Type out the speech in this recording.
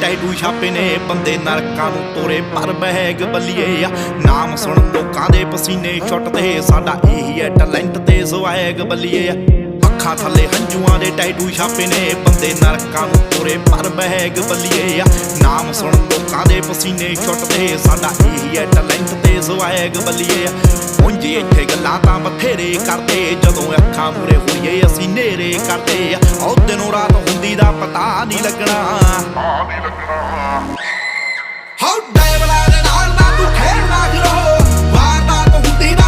tattoo ਛਾਪੇ ਨੇ ਬੰਦੇ ਨਰਕਾਂ ਨੂੰ ਤੋਰੇ ਪਰ ਬਹਿਗ ਬੱਲੀਏ ਆ ਨਾਮ ਸੁਣ ਲੋਕਾਂ ਦੇ ਪਸੀਨੇ ਛੁੱਟਦੇ ਸਾਡਾ ਇਹੀ ਹੈ ਟੈਲੈਂਟ ਤੇ ਸਵੈਗ ਬੱਲੀਏ ਆ ਅੱਖਾਂ ਥੱਲੇ ਹੰਝੂਆਂ ਦੇ ਟੈਟੂ ਛਾਪੇ ਨੇ ਬੰਦੇ ਨਰਕਾਂ ਨੂੰ ਤੋਰੇ ਪਰ ਬਹਿਗ ਬੱਲੀਏ ਆ ਨਾਮ ਸੁਣ ਲੋਕਾਂ ਦੇ ਪਸੀਨੇ ਛੁੱਟਦੇ ਸਾਡਾ ਇਹੀ ਹੈ ਟੈਲੈਂਟ ਤੇ ਸਵੈਗ ਬੱਲੀਏ ਆ ਉਂਝ ਇੱਥੇ ਗੱਲਾਂ ਤਾਂ ਬਥੇਰੇ ਕਰਦੇ ਜਦੋਂ ਅੱਖਾਂ ਮੂਰੇ ਹੋਈਏ ਅਸੀਂ ਨੇਰੇ ਕਰਦੇ ਆ ਉਹ ਦਿਨੋਂ ਰਾਤ ਹੁੰਦੀ ਦਾ ਪਤਾ ਨਹੀਂ ਲੱਗਣਾ ਹਾਉ ਡੈਵਲਾਂ ਦੇ ਨਾਲ ਨਾ ਤੂੰ ਖੇਡਣਾ ਫਿਰੋ ਵਾਰਦਾਤ ਹੁੰਦੀ ਨਾ